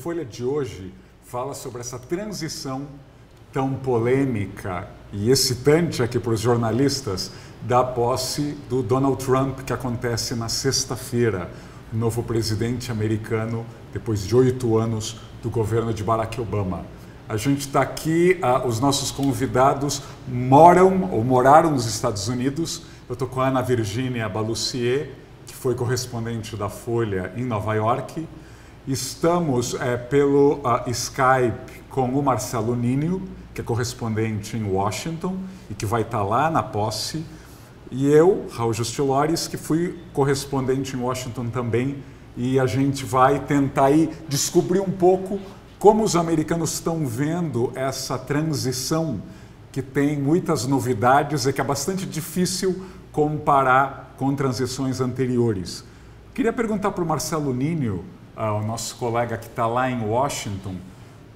Folha de hoje fala sobre essa transição tão polêmica e excitante aqui para os jornalistas da posse do Donald Trump, que acontece na sexta-feira, o novo presidente americano, depois de 8 anos do governo de Barack Obama. A gente está aqui, os nossos convidados moraram nos Estados Unidos. Eu estou com a Ana Virgínia Balussier, que foi correspondente da Folha em Nova York. Estamos pelo Skype com o Marcelo Ninio, que é correspondente em Washington e que vai estar lá na posse. E eu, Raul Justilores, que fui correspondente em Washington também. E a gente vai tentar aí descobrir um pouco como os americanos estão vendo essa transição, que tem muitas novidades e que é bastante difícil comparar com transições anteriores. Queria perguntar para o Marcelo Ninio, o nosso colega que está lá em Washington,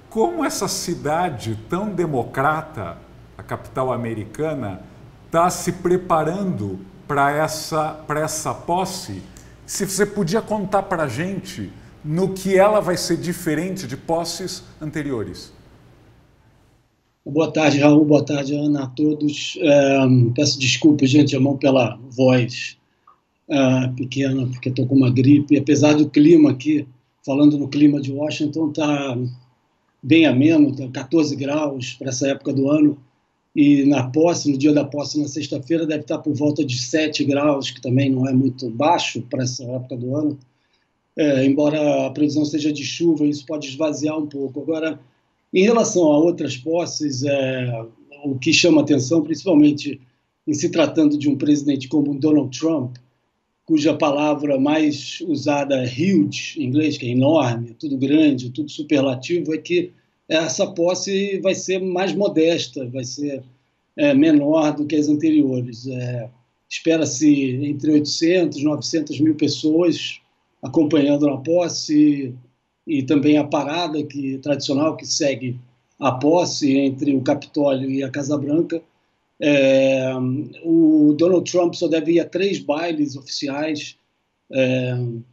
como essa cidade tão democrata, a capital americana, está se preparando para essa posse? Se você podia contar para a gente no que ela vai ser diferente de posses anteriores. Boa tarde, Raul. Boa tarde, Ana, a todos. Peço desculpas, gente, irmão, pela voz pequena, porque estou com uma gripe. Apesar do clima aqui, falando no clima de Washington, está bem ameno, tá 14 graus para essa época do ano. E na posse, no dia da posse, na sexta-feira, deve estar por volta de 7 graus, que também não é muito baixo para essa época do ano. Embora a previsão seja de chuva, isso pode esvaziar um pouco. Agora, em relação a outras posses, o que chama atenção, principalmente em se tratando de um presidente como Donald Trump, cuja palavra mais usada é huge, em inglês, que é enorme, tudo grande, tudo superlativo, é que essa posse vai ser mais modesta, vai ser menor do que as anteriores. Espera-se entre 800 e 900 mil pessoas acompanhando a posse e também a parada tradicional que segue a posse entre o Capitólio e a Casa Branca. O Donald Trump só deve ir a 3 bailes oficiais.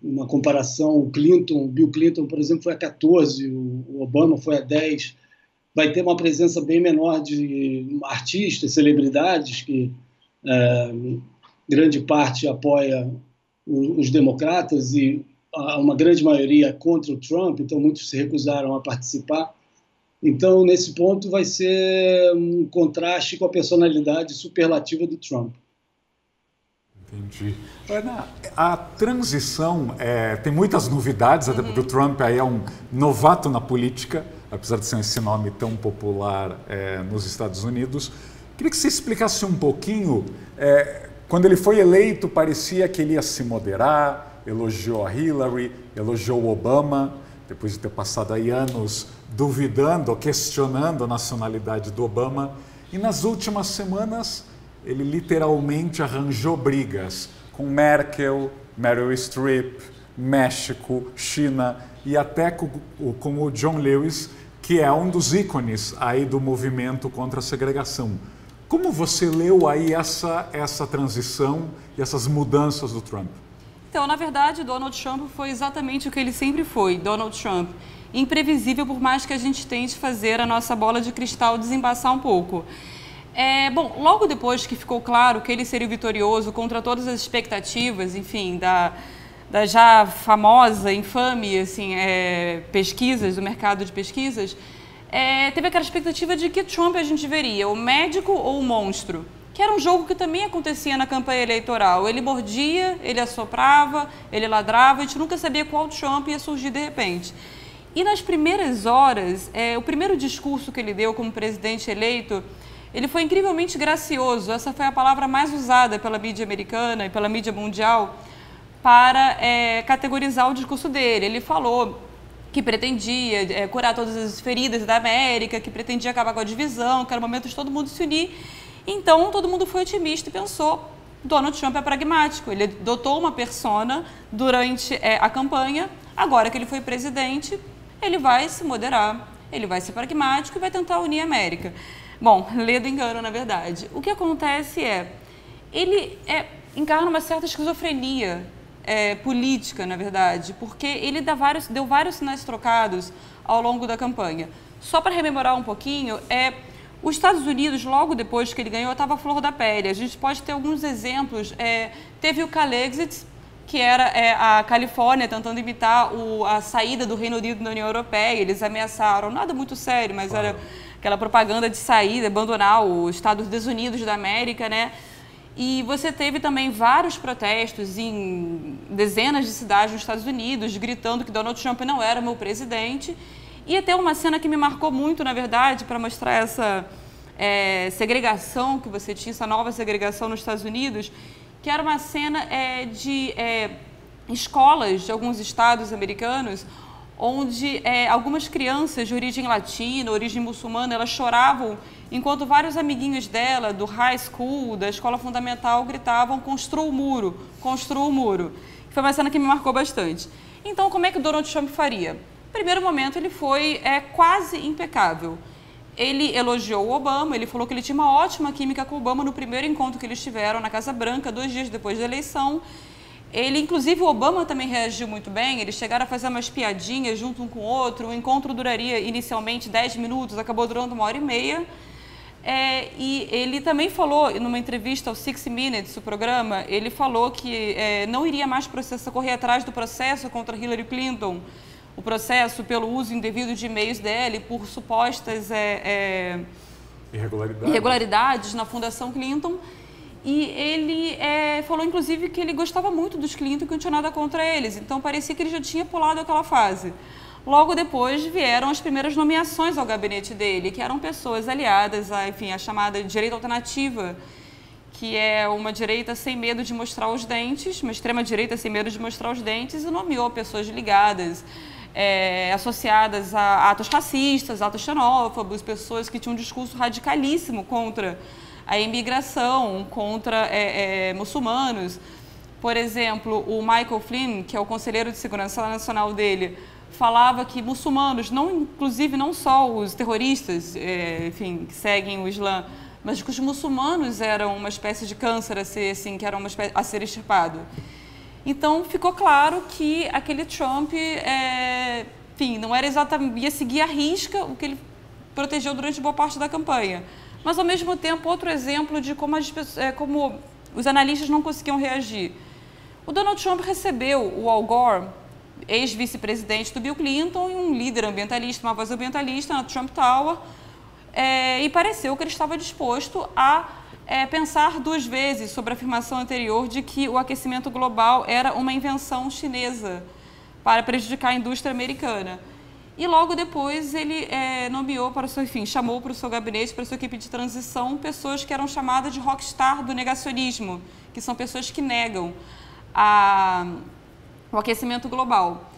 Uma comparação, o Bill Clinton, por exemplo, foi a 14, o Obama foi a 10. Vai ter uma presença bem menor de artistas, celebridades, que grande parte apoia os democratas e uma grande maioria contra o Trump, então muitos se recusaram a participar. Então, nesse ponto, vai ser um contraste com a personalidade superlativa do Trump. Entendi. Ana, a transição tem muitas novidades, até porque o Trump aí é um novato na política, apesar de ser esse nome tão popular nos Estados Unidos. Queria que você explicasse um pouquinho. Quando ele foi eleito, parecia que ele ia se moderar, elogiou a Hillary, elogiou o Obama, depois de ter passado aí anos duvidando ou questionando a nacionalidade do Obama. E nas últimas semanas, ele literalmente arranjou brigas com Merkel, Meryl Streep, México, China e até com o John Lewis, que é um dos ícones aí do movimento contra a segregação. Como você leu aí essa transição e essas mudanças do Trump? Então, na verdade, Donald Trump foi exatamente o que ele sempre foi, Donald Trump. Imprevisível, por mais que a gente tente fazer a nossa bola de cristal desembaçar um pouco. Bom, logo depois que ficou claro que ele seria vitorioso contra todas as expectativas, enfim, da já famosa, infame, assim, pesquisas, do mercado de pesquisas, teve aquela expectativa de que Trump a gente veria, o médico ou o monstro, que era um jogo que também acontecia na campanha eleitoral. Ele mordia, ele assoprava, ele ladrava, a gente nunca sabia qual Trump ia surgir de repente. E nas primeiras horas, o primeiro discurso que ele deu como presidente eleito, ele foi incrivelmente gracioso. Essa foi a palavra mais usada pela mídia americana e pela mídia mundial para categorizar o discurso dele. Ele falou que pretendia curar todas as feridas da América, que pretendia acabar com a divisão, que era o momento de todo mundo se unir. Então, todo mundo foi otimista e pensou, Donald Trump é pragmático. Ele adotou uma persona durante a campanha, agora que ele foi presidente, ele vai se moderar, ele vai ser pragmático e vai tentar unir a América. Bom, lê do engano, na verdade. O que acontece ele encarna uma certa esquizofrenia política, na verdade, porque ele deu vários sinais trocados ao longo da campanha. Só para rememorar um pouquinho, os Estados Unidos, logo depois que ele ganhou, estava à flor da pele. A gente pode ter alguns exemplos. Teve o Calexit, que era a Califórnia tentando imitar a saída do Reino Unido da União Europeia. Eles ameaçaram, nada muito sério, mas era aquela propaganda de sair, abandonar os Estados Desunidos da América, né? E você teve também vários protestos em dezenas de cidades nos Estados Unidos, gritando que Donald Trump não era meu presidente. E até uma cena que me marcou muito, na verdade, para mostrar essa segregação que você tinha, essa nova segregação nos Estados Unidos, que era uma cena de escolas de alguns estados americanos, onde algumas crianças de origem latina, origem muçulmana, elas choravam, enquanto vários amiguinhos dela, do high school, da escola fundamental, gritavam: construa o muro, construa o muro. Foi uma cena que me marcou bastante. Então, como é que o Donald Trump faria? No primeiro momento, ele foi quase impecável. Ele elogiou o Obama, ele falou que ele tinha uma ótima química com o Obama no primeiro encontro que eles tiveram na Casa Branca, 2 dias depois da eleição. Inclusive, o Obama também reagiu muito bem, eles chegaram a fazer umas piadinhas junto um com o outro. O encontro duraria inicialmente 10 minutos, acabou durando 1h30. E ele também falou, numa entrevista ao 60 Minutes, o programa, ele falou que não iria mais correr atrás do processo contra Hillary Clinton, o processo pelo uso indevido de e-mails dele, por supostas irregularidades na Fundação Clinton. E ele falou, inclusive, que ele gostava muito dos Clinton e que não tinha nada contra eles. Então, parecia que ele já tinha pulado aquela fase. Logo depois, vieram as primeiras nomeações ao gabinete dele, que eram pessoas aliadas à chamada direita alternativa, que é uma direita sem medo de mostrar os dentes, uma extrema-direita sem medo de mostrar os dentes, e nomeou pessoas ligadas, associadas a atos racistas, atos xenófobos, pessoas que tinham um discurso radicalíssimo contra a imigração, contra muçulmanos. Por exemplo, o Michael Flynn, que é o conselheiro de segurança nacional dele, falava que muçulmanos, inclusive não só os terroristas, que seguem o Islã, mas que os muçulmanos eram uma espécie de câncer a ser extirpado. Então, ficou claro que aquele Trump, não era exatamente, ia seguir à risca o que ele protegeu durante boa parte da campanha. Mas, ao mesmo tempo, outro exemplo de como os analistas não conseguiam reagir. O Donald Trump recebeu o Al Gore, ex-vice-presidente do Bill Clinton, e um líder ambientalista, uma voz ambientalista, na Trump Tower, e pareceu que ele estava disposto a pensar 2 vezes sobre a afirmação anterior de que o aquecimento global era uma invenção chinesa para prejudicar a indústria americana. E logo depois ele chamou para o seu gabinete, para a sua equipe de transição, pessoas que eram chamadas de rockstar do negacionismo, que são pessoas que negam o aquecimento global.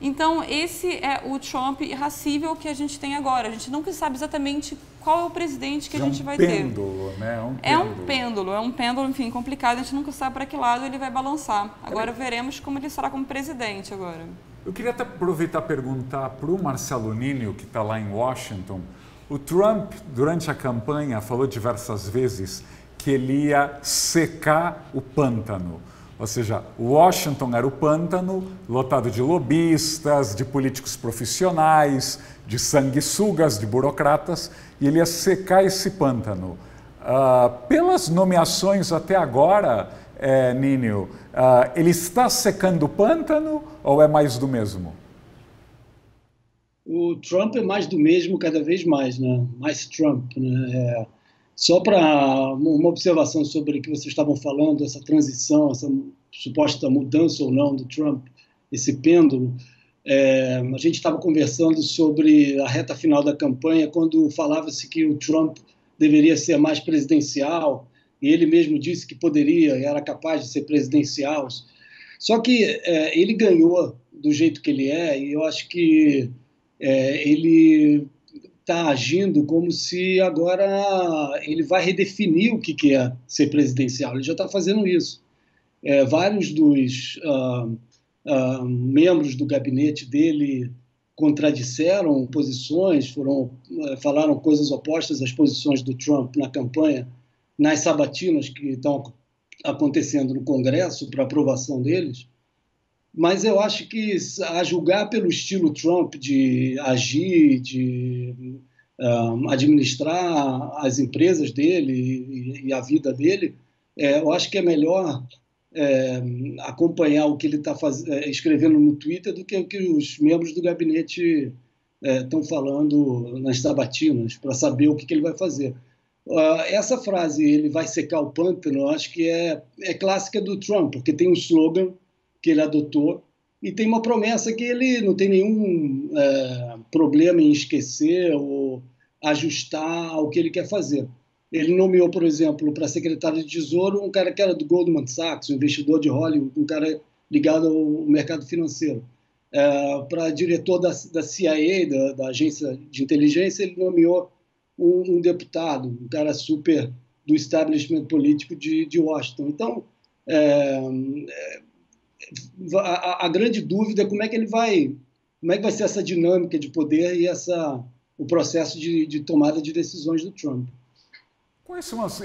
Então, esse é o Trump irracível que a gente tem agora. A gente nunca sabe exatamente qual é o presidente que a gente vai ter. É um pêndulo, né? É um pêndulo, enfim, complicado. A gente nunca sabe para que lado ele vai balançar. Agora veremos como ele será como presidente agora. Eu queria até aproveitar e perguntar para o Marcelo Nínio, que está lá em Washington. O Trump, durante a campanha, falou diversas vezes que ele ia secar o pântano. Ou seja, Washington era o pântano, lotado de lobistas, de políticos profissionais, de sanguessugas, de burocratas, e ele ia secar esse pântano. Pelas nomeações até agora, Nínio, ele está secando o pântano ou é mais do mesmo? O Trump é mais do mesmo cada vez mais, né? Mais Trump, né? Só para uma observação sobre o que vocês estavam falando, essa transição, essa suposta mudança ou não do Trump, esse pêndulo, a gente estava conversando sobre a reta final da campanha, quando falava-se que o Trump deveria ser mais presidencial, e ele mesmo disse que poderia, era capaz de ser presidencial. Só que ele ganhou do jeito que ele é, e eu acho que ele está agindo como se agora ele vai redefinir o que é ser presidencial. Ele já está fazendo isso. Vários dos membros do gabinete dele contradisseram posições, falaram coisas opostas às posições do Trump na campanha, nas sabatinas que estão acontecendo no Congresso para aprovação deles. Mas eu acho que, a julgar pelo estilo Trump de agir, de administrar as empresas dele e a vida dele, eu acho que é melhor acompanhar o que ele está escrevendo no Twitter do que o que os membros do gabinete estão falando nas sabatinas, para saber o que ele vai fazer. Essa frase, ele vai secar o pântano, eu acho que é clássica do Trump, porque tem um slogan que ele adotou e tem uma promessa que ele não tem nenhum problema em esquecer ou ajustar ao que ele quer fazer. Ele nomeou, por exemplo, para secretário de Tesouro um cara que era do Goldman Sachs, um investidor de Hollywood, um cara ligado ao mercado financeiro. Para diretor da CIA, da agência de inteligência, ele nomeou um deputado, um cara super do establishment político de Washington. Então, a grande dúvida é como é que vai ser essa dinâmica de poder e o processo de tomada de decisões do Trump. Quais são as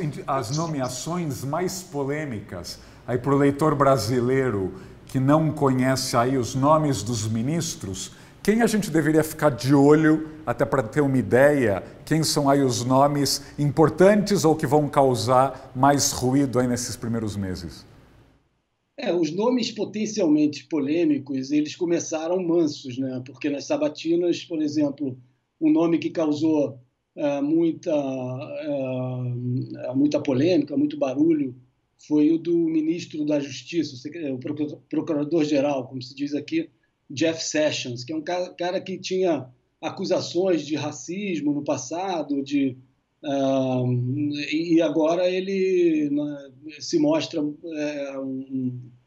nomeações mais polêmicas aí para o leitor brasileiro que não conhece aí os nomes dos ministros? Quem a gente deveria ficar de olho, até para ter uma ideia, quem são aí os nomes importantes ou que vão causar mais ruído aí nesses primeiros meses? Os nomes potencialmente polêmicos, eles começaram mansos, né? Porque nas sabatinas, por exemplo, um nome que causou muita polêmica, muito barulho, foi o do ministro da Justiça, o procurador-geral, como se diz aqui, Jeff Sessions, que é um cara que tinha acusações de racismo no passado, e agora ele se mostra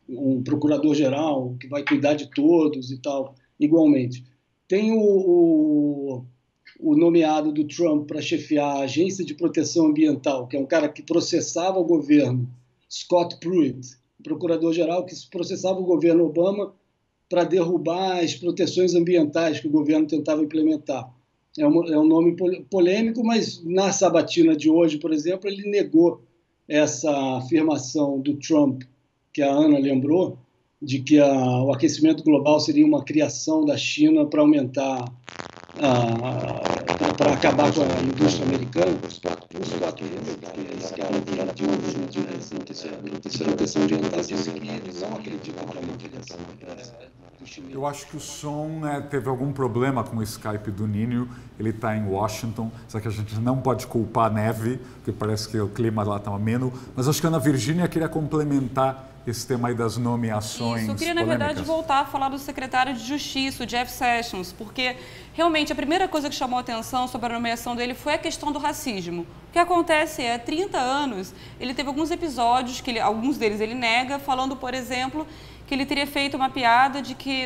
um procurador-geral que vai cuidar de todos e tal, igualmente. Tem o nomeado do Trump para chefiar a Agência de Proteção Ambiental, que é um cara que processava o governo, Scott Pruitt, procurador-geral que processava o governo Obama para derrubar as proteções ambientais que o governo tentava implementar. É um nome polêmico, mas na sabatina de hoje, por exemplo, ele negou essa afirmação do Trump, que a Ana lembrou, de que o aquecimento global seria uma criação da China para aumentar, para acabar com a indústria americana. Os quatro de proteção ambiental dizem que eles não acreditam na direção. Eu acho que o som teve algum problema com o Skype do Ninho, ele está em Washington, só que a gente não pode culpar a neve, porque parece que o clima lá está ameno, mas acho que a Ana Virgínia queria complementar esse tema aí das nomeações. Isso, eu queria, na verdade, voltar a falar do secretário de Justiça, o Jeff Sessions, porque realmente a primeira coisa que chamou a atenção sobre a nomeação dele foi a questão do racismo. O que acontece há 30 anos, ele teve alguns episódios, alguns deles ele nega, falando, por exemplo, que ele teria feito uma piada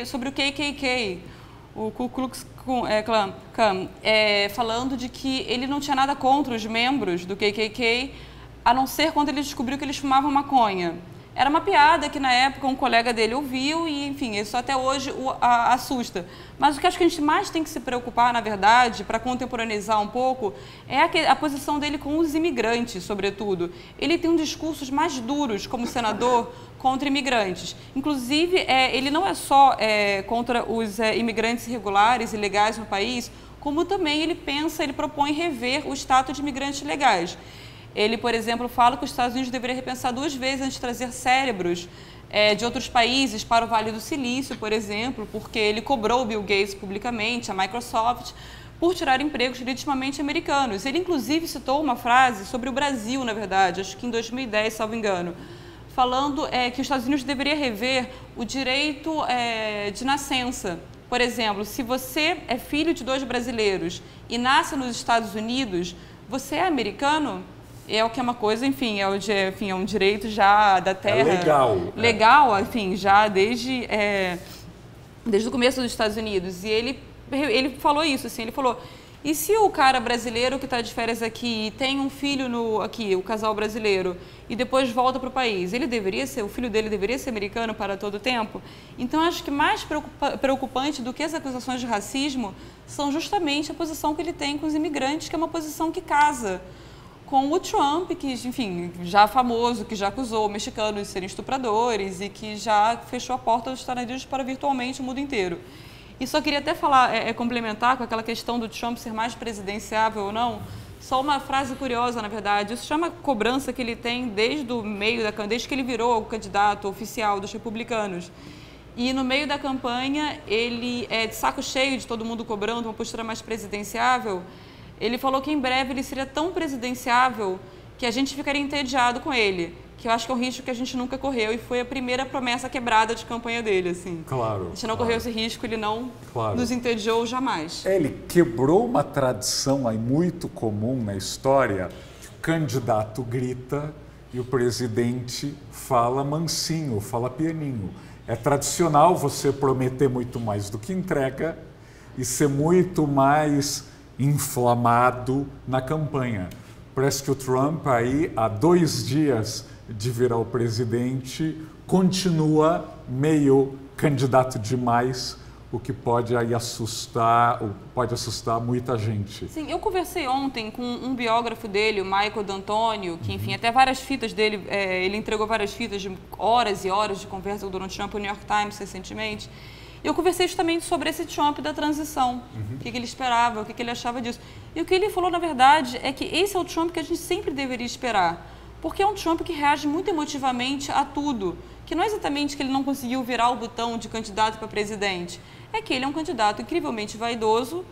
sobre o KKK, o Ku Klux Klan, falando de que ele não tinha nada contra os membros do KKK, a não ser quando ele descobriu que eles fumavam maconha. Era uma piada que, na época, um colega dele ouviu e, enfim, isso até hoje o assusta. Mas o que acho que a gente mais tem que se preocupar, na verdade, para contemporaneizar um pouco, é a posição dele com os imigrantes, sobretudo. Ele tem um discursos mais duros, como senador, contra imigrantes. Inclusive, ele não é só contra os imigrantes irregulares e ilegais no país, como também ele propõe rever o status de imigrantes legais. Ele, por exemplo, fala que os Estados Unidos deveriam repensar 2 vezes antes de trazer cérebros de outros países para o Vale do Silício, por exemplo, porque ele cobrou o Bill Gates publicamente, a Microsoft, por tirar empregos legitimamente americanos. Ele, inclusive, citou uma frase sobre o Brasil, na verdade, acho que em 2010, salvo engano, falando que os Estados Unidos deveriam rever o direito de nascença. Por exemplo, se você é filho de 2 brasileiros e nasce nos Estados Unidos, você é americano? É o que é uma coisa, enfim, é um direito já da terra. É legal. Legal, enfim, já desde o começo dos Estados Unidos. E ele falou isso, assim, ele falou, e se o cara brasileiro que está de férias aqui e tem um filho aqui, o casal brasileiro, e depois volta para o país, o filho dele deveria ser americano para todo o tempo? Então, acho que mais preocupante do que as acusações de racismo são justamente a posição que ele tem com os imigrantes, que é uma posição que casa com o Trump, que, enfim, já famoso, que já acusou mexicanos de serem estupradores e que já fechou a porta dos Estados Unidos para virtualmente o mundo inteiro. E só queria até falar, complementar com aquela questão do Trump ser mais presidenciável ou não, só uma frase curiosa, na verdade. Isso chama cobrança que ele tem desde o meio da campanha, desde que ele virou o candidato oficial dos republicanos. E no meio da campanha, ele é de saco cheio de todo mundo cobrando uma postura mais presidenciável. Ele falou que em breve ele seria tão presidenciável que a gente ficaria entediado com ele, que eu acho que é um risco que a gente nunca correu e foi a primeira promessa quebrada de campanha dele, assim. Claro. A gente não correu esse risco, ele não nos entediou jamais. Ele quebrou uma tradição aí muito comum na história, que o candidato grita e o presidente fala mansinho, fala pianinho. É tradicional você prometer muito mais do que entrega e ser muito mais inflamado na campanha. Parece que o Trump aí, há 2 dias de virar o presidente, continua meio candidato demais, o que pode aí assustar muita gente. Sim, eu conversei ontem com um biógrafo dele, o Michael D'Antonio, que, enfim, até várias fitas dele, ele entregou várias fitas de horas e horas de conversa com o Donald Trump no New York Times recentemente. Eu conversei justamente sobre esse Trump da transição, o que ele esperava, o que ele achava disso. E o que ele falou, na verdade, é que esse é o Trump que a gente sempre deveria esperar, porque é um Trump que reage muito emotivamente a tudo, que não é exatamente que ele não conseguiu virar o botão de candidato para presidente, é que ele é um candidato incrivelmente vaidoso,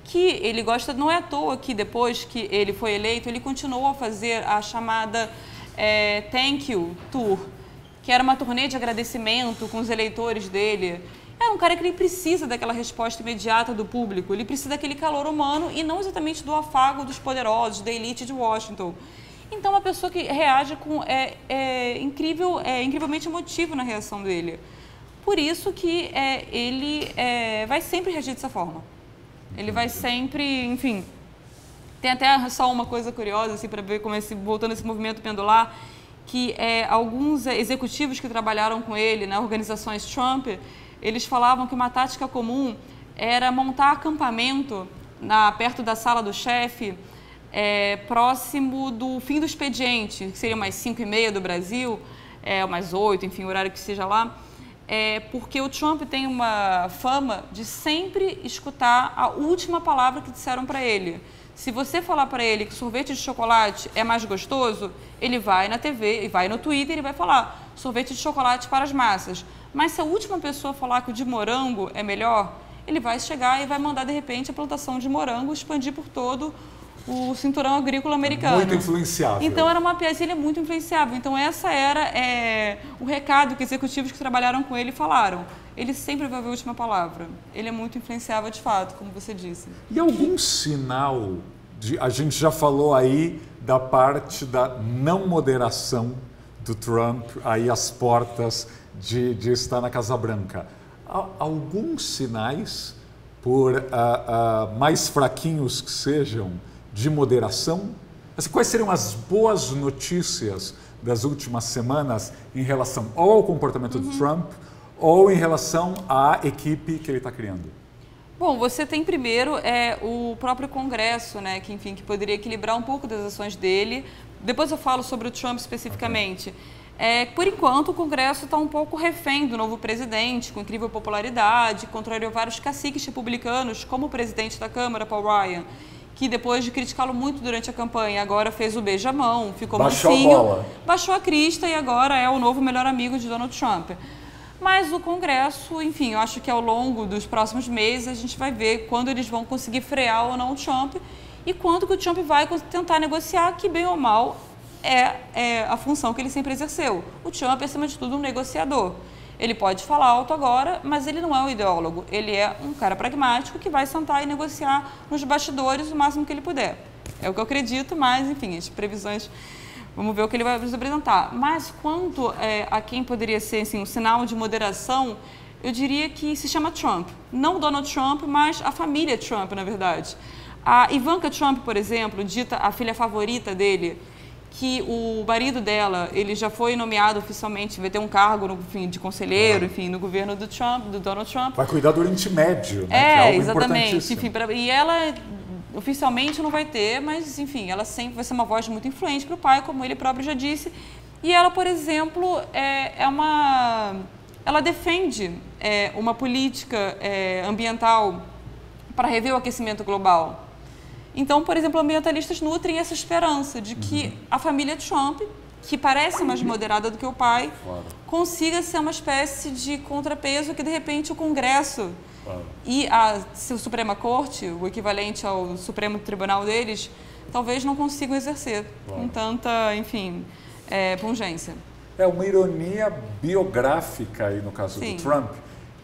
que ele gosta, não é à toa que depois que ele foi eleito, ele continuou a fazer a chamada Thank You Tour, que era uma turnê de agradecimento com os eleitores dele. É um cara que ele precisa daquela resposta imediata do público, ele precisa daquele calor humano e não exatamente do afago dos poderosos, da elite de Washington. Então, uma pessoa que reage com incrivelmente emotivo na reação dele. Por isso que ele vai sempre reagir dessa forma. Ele vai sempre, enfim... Tem até só uma coisa curiosa, assim, para ver como voltando esse movimento pendular, que alguns executivos que trabalharam com ele, né, organizações Trump, eles falavam que uma tática comum era montar acampamento perto da sala do chefe, próximo do fim do expediente, que seria umas 5h30 do Brasil, umas 8, enfim, o horário que seja lá, porque o Trump tem uma fama de sempre escutar a última palavra que disseram para ele. Se você falar para ele que sorvete de chocolate é mais gostoso, ele vai na TV, e vai no Twitter e vai falar sorvete de chocolate para as massas. Mas se a última pessoa falar que o de morango é melhor, ele vai chegar e vai mandar, de repente, a plantação de morango expandir por todo o cinturão agrícola americano. Muito influenciável. Então, era uma peça, ele é muito influenciável. Então, essa era o recado que executivos que trabalharam com ele falaram. Ele sempre vai ver a última palavra. Ele é muito influenciável, de fato, como você disse. E algum sinal, a gente já falou aí da parte da não moderação do Trump, aí às portas de estar na Casa Branca. Alguns sinais, por mais fraquinhos que sejam, de moderação? Assim, quais seriam as boas notícias das últimas semanas em relação ou ao comportamento do Trump ou em relação à equipe que ele está criando? Bom, você tem primeiro o próprio Congresso, né, que, enfim, que poderia equilibrar um pouco das ações dele. Depois eu falo sobre o Trump especificamente. Por enquanto, o Congresso está um pouco refém do novo presidente, com incrível popularidade, contrariou vários caciques republicanos, como o presidente da Câmara, Paul Ryan, que depois de criticá-lo muito durante a campanha, agora fez o beijamão, ficou mansinho, baixou a crista e agora é o novo melhor amigo de Donald Trump. Mas o Congresso, enfim, eu acho que ao longo dos próximos meses a gente vai ver quando eles vão conseguir frear ou não o Trump e quando que o Trump vai tentar negociar, que bem ou mal é a função que ele sempre exerceu. O Trump é, acima de tudo, um negociador. Ele pode falar alto agora, mas ele não é um ideólogo. Ele é um cara pragmático que vai sentar e negociar nos bastidores o máximo que ele puder. É o que eu acredito, mas, enfim, as previsões... Vamos ver o que ele vai nos apresentar. Mas quanto a quem poderia ser assim, um sinal de moderação, eu diria que se chama Trump. Não Donald Trump, mas a família Trump, na verdade. A Ivanka Trump, por exemplo, dita a filha favorita dele, que o marido dela, ele já foi nomeado oficialmente, vai ter um cargo de conselheiro, enfim, no governo do Donald Trump. Vai cuidar do Oriente Médio, né? Que é algo exatamente. Enfim, e ela oficialmente não vai ter, mas, enfim, ela sempre vai ser uma voz muito influente para o pai, como ele próprio já disse. E ela, por exemplo, ela defende uma política ambiental para rever o aquecimento global. Então, por exemplo, ambientalistas nutrem essa esperança de que a família Trump, que parece mais moderada do que o pai, consiga ser uma espécie de contrapeso que, de repente, o Congresso e a Suprema Corte, o equivalente ao Supremo Tribunal deles, talvez não consigam exercer com tanta, enfim, pungência. É uma ironia biográfica aí no caso do Trump,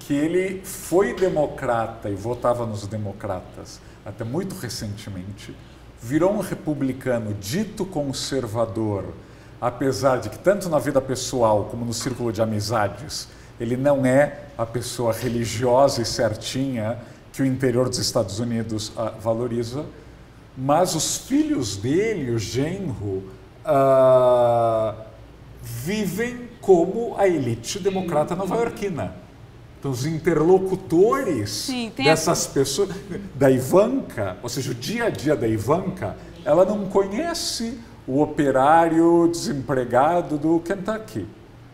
que ele foi democrata e votava nos democratas até muito recentemente, virou um republicano dito conservador, apesar de que tanto na vida pessoal como no círculo de amizades, ele não é a pessoa religiosa e certinha que o interior dos Estados Unidos valoriza, mas os filhos dele, o genro, vivem como a elite democrata nova-iorquina. Então, os interlocutores dessas pessoas, da Ivanka, ou seja, o dia a dia da Ivanka, ela não conhece o operário desempregado do Kentucky.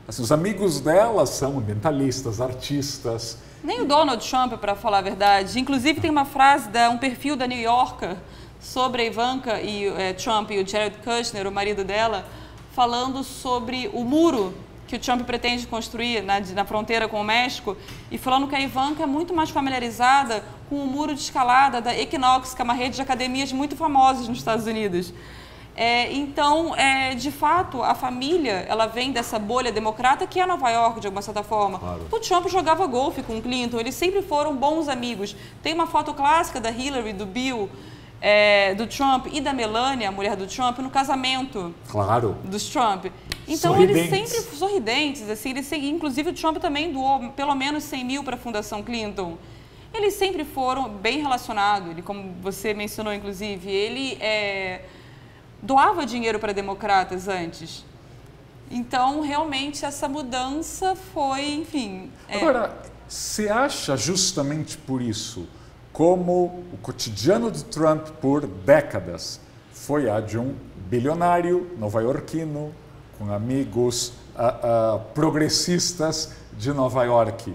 Assim, os amigos dela são ambientalistas, artistas. Nem o Donald Trump, para falar a verdade. Inclusive, tem uma frase, um perfil da New Yorker sobre a Ivanka e Trump e o Jared Kushner, o marido dela, falando sobre o muro que o Trump pretende construir na fronteira com o México e falando que a Ivanka é muito mais familiarizada com o muro de escalada da Equinox, que é uma rede de academias muito famosas nos Estados Unidos. Então, de fato, a família, ela vem dessa bolha democrata que é Nova York, de alguma certa forma. Claro. O Trump jogava golfe com o Clinton, eles sempre foram bons amigos. Tem uma foto clássica da Hillary, do Bill, do Trump e da Melania, a mulher do Trump, no casamento dos Trump. Então, sorridentes. Eles sempre sorridentes, assim, inclusive o Trump também doou pelo menos 100 mil para a Fundação Clinton. Eles sempre foram bem relacionados, como você mencionou, inclusive, ele doava dinheiro para democratas antes. Então, realmente, essa mudança foi, enfim... Agora, você acha justamente por isso, como o cotidiano do Trump por décadas foi a de um bilionário nova-iorquino, com amigos progressistas de Nova York.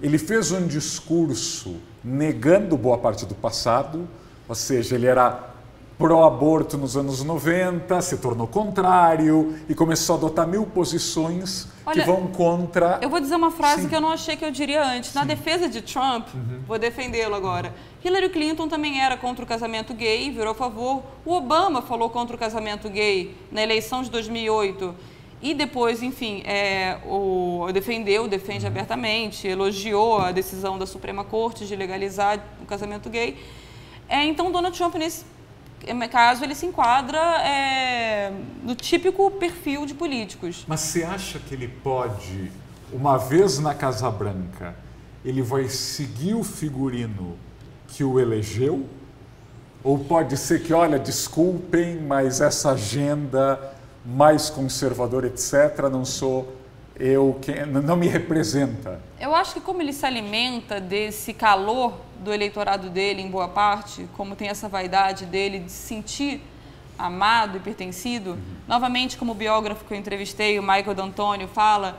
Ele fez um discurso negando boa parte do passado, ou seja, ele era pró-aborto nos anos 90, se tornou contrário e começou a adotar 1000 posições que vão contra... Eu vou dizer uma frase que eu não achei que eu diria antes. Na defesa de Trump, vou defendê-lo agora, Hillary Clinton também era contra o casamento gay, virou a favor. O Obama falou contra o casamento gay na eleição de 2008 e depois, enfim, defende abertamente, elogiou a decisão da Suprema Corte de legalizar o casamento gay. Então, Donald Trump, nesse caso, ele se enquadra no típico perfil de políticos. Mas você acha que ele pode, uma vez na Casa Branca, ele vai seguir o figurino que o elegeu? Ou pode ser que, olha, desculpem, mas essa agenda mais conservadora, etc., não me representa? Eu acho que como ele se alimenta desse calor do eleitorado dele, em boa parte, como tem essa vaidade dele de se sentir amado e pertencido, novamente, como o biógrafo que eu entrevistei, o Michael D'Antoni, fala,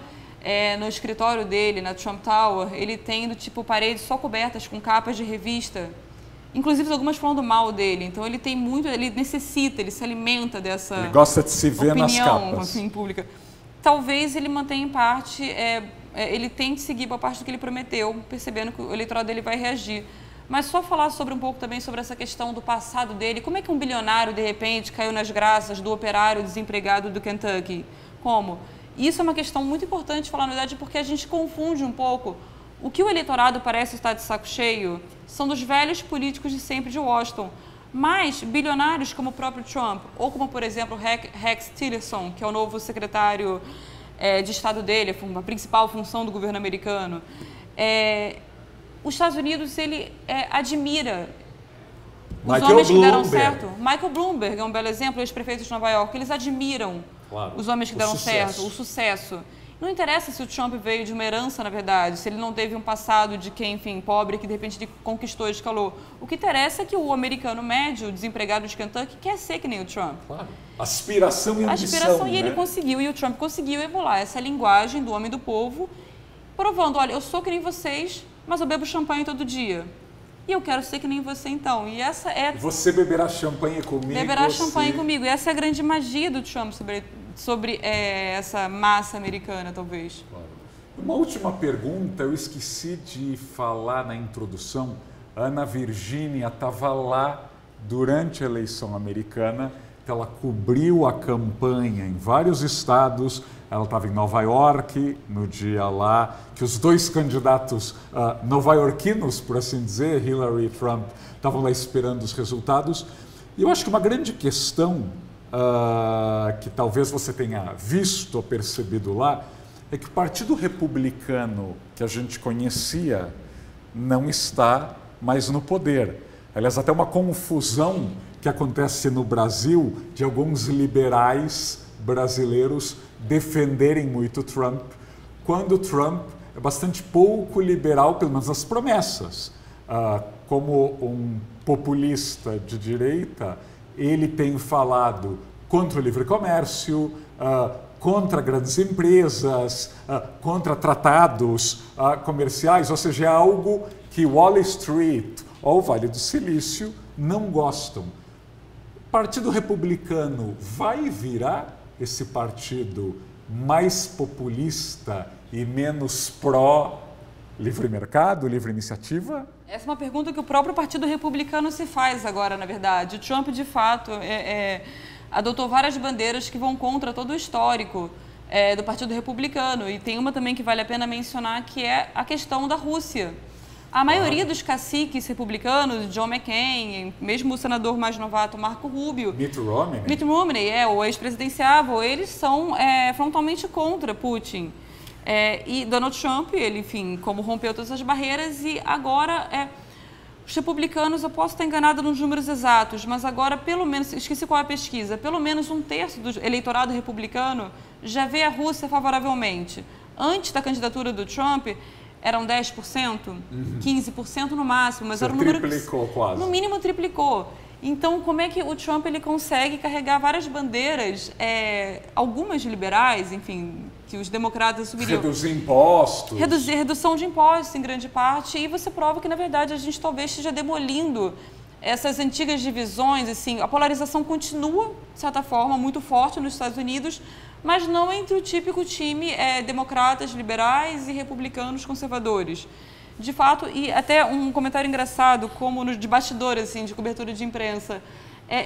no escritório dele, na Trump Tower, ele tem do tipo paredes só cobertas com capas de revista, inclusive algumas falando mal dele. Então ele tem muito, ele necessita, ele se alimenta dessa ele gosta de se ver opinião, nas capas. Assim, pública. Talvez ele mantenha em parte, ele tente seguir boa parte do que ele prometeu, percebendo que o eleitorado dele vai reagir. Mas só falar um pouco também sobre essa questão do passado dele. Como é que um bilionário, de repente, caiu nas graças do operário desempregado do Kentucky? Como? Isso é uma questão muito importante de falar, na verdade, porque a gente confunde um pouco. O que o eleitorado parece estar de saco cheio são dos velhos políticos de sempre de Washington. Mas bilionários como o próprio Trump, ou como, por exemplo, Rex Tillerson, que é o novo secretário de Estado dele, a principal função do governo americano, os Estados Unidos, ele admira os homens que deram certo. Michael Bloomberg é um belo exemplo, ex-prefeito de Nova York. Eles admiram os homens que deram certo, o sucesso. Não interessa se o Trump veio de uma herança, na verdade, se ele não teve um passado de quem, enfim, pobre, que de repente ele conquistou e escalou. O que interessa é que o americano médio, o desempregado de Kentucky, quer ser que nem o Trump. Claro. Aspiração e ambição. Aspiração, e né? ele conseguiu, e o Trump conseguiu emular essa linguagem do homem do povo, provando, olha, eu sou que nem vocês, mas eu bebo champanhe todo dia. E eu quero ser que nem você, então. E essa é... Você beberá champanhe comigo. Beberá champanhe comigo. E essa é a grande magia do Trump sobre essa massa americana, talvez. Claro. Uma última pergunta, eu esqueci de falar na introdução. Ana Virgínia estava lá durante a eleição americana, ela cobriu a campanha em vários estados. Ela estava em Nova York no dia lá que os dois candidatos nova-iorquinos, por assim dizer, Hillary e Trump, estavam lá esperando os resultados. E eu acho que uma grande questão que talvez você tenha visto ou percebido lá é que o Partido Republicano que a gente conhecia não está mais no poder. Aliás, até uma confusão que acontece no Brasil de alguns liberais brasileiros defenderem muito Trump, quando Trump é bastante pouco liberal, pelo menos nas promessas. Como um populista de direita, ele tem falado contra o livre comércio, contra grandes empresas, contra tratados comerciais, ou seja, é algo que Wall Street ou o Vale do Silício não gostam. O Partido Republicano vai virar esse partido mais populista e menos pró-livre mercado, livre iniciativa? Essa é uma pergunta que o próprio Partido Republicano se faz agora, na verdade. O Trump, de fato, adotou várias bandeiras que vão contra todo o histórico do Partido Republicano. E tem uma também que vale a pena mencionar, que é a questão da Rússia. A maioria dos caciques republicanos, John McCain, mesmo o senador mais novato, Marco Rubio... Mitt Romney. Mitt Romney, o ex-presidenciável, eles são frontalmente contra Putin. E Donald Trump, ele, enfim, como rompeu todas as barreiras, e agora os republicanos, eu posso estar enganada nos números exatos, mas agora, pelo menos, esqueci qual é a pesquisa, pelo menos um terço do eleitorado republicano já vê a Rússia favoravelmente. Antes da candidatura do Trump, eram 10%, 15% no máximo, mas você era um número triplicou quase. No mínimo triplicou. Então, como é que o Trump ele consegue carregar várias bandeiras, algumas liberais, enfim, que os democratas subiriam? Reduzir impostos. Redução de impostos, em grande parte, e você prova que, na verdade, a gente talvez esteja demolindo essas antigas divisões, assim, a polarização continua, de certa forma, muito forte nos Estados Unidos, mas não entre o típico time democratas, liberais e republicanos conservadores. De fato, e até um comentário engraçado, como de bastidor, assim, de cobertura de imprensa,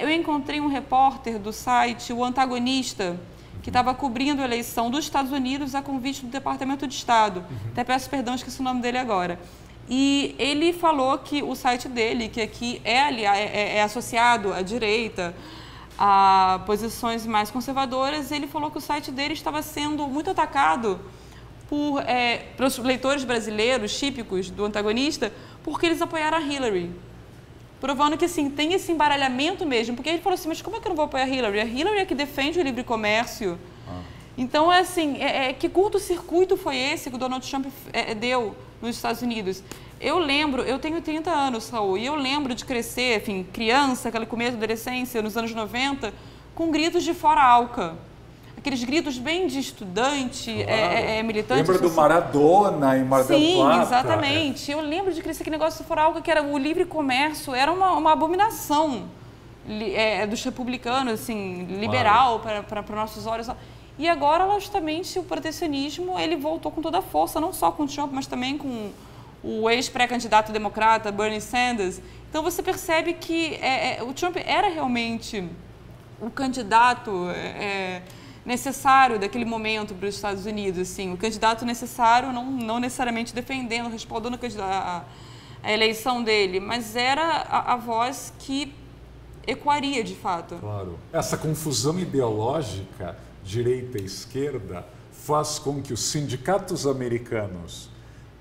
eu encontrei um repórter do site O Antagonista, que estava cobrindo a eleição dos Estados Unidos a convite do Departamento de Estado. Até peço perdão, esqueci o nome dele agora. E ele falou que o site dele, que aqui é associado à direita, a posições mais conservadoras, ele falou que o site dele estava sendo muito atacado para os leitores brasileiros típicos do Antagonista, porque eles apoiaram a Hillary. Provando que, assim, tem esse embaralhamento mesmo. Porque ele falou assim, mas como é que eu não vou apoiar a Hillary? A Hillary é que defende o livre comércio. Então, que curto-circuito foi esse que o Donald Trump deu nos Estados Unidos? Eu tenho 30 anos, Raul, e eu lembro de crescer, enfim, criança, aquele começo da adolescência, nos anos 90, com gritos de fora Alca. Aqueles gritos bem de estudante, claro. Militante. Lembra do Maradona em Mar del Plata? Sim, exatamente. Eu lembro de crescer aquele negócio de fora Alca, que era o livre comércio, era uma abominação dos republicanos, assim, liberal, claro. para nossos olhos. E agora, justamente, o protecionismo, ele voltou com toda a força, não só com o Trump, mas também com o ex-pré-candidato democrata, Bernie Sanders. Então, você percebe que o Trump era realmente o candidato necessário daquele momento para os Estados Unidos. Assim, o candidato necessário, não necessariamente defendendo, respaldando a eleição dele, mas era a voz que ecoaria, de fato. Claro. Essa confusão ideológica, direita e esquerda, faz com que os sindicatos americanos,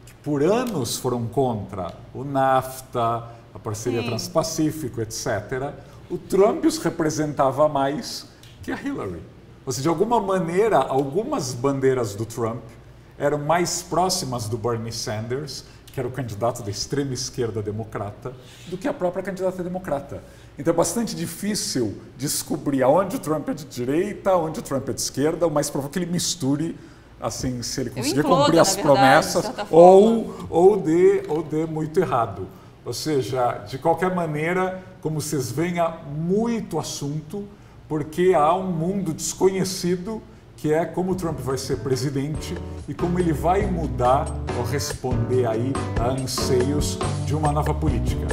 que por anos foram contra o NAFTA, a parceria Transpacífico, etc., o Trump os representava mais que a Hillary. Ou seja, de alguma maneira, algumas bandeiras do Trump eram mais próximas do Bernie Sanders, que era o candidato da extrema esquerda democrata, do que a própria candidata democrata. Então é bastante difícil descobrir aonde o Trump é de direita, onde o Trump é de esquerda, o mais provável é que ele misture, assim, se ele conseguir cumprir as promessas, ou dê muito errado. Ou seja, de qualquer maneira, como vocês veem, há muito assunto, porque há um mundo desconhecido que é como o Trump vai ser presidente e como ele vai mudar ou responder aí a anseios de uma nova política.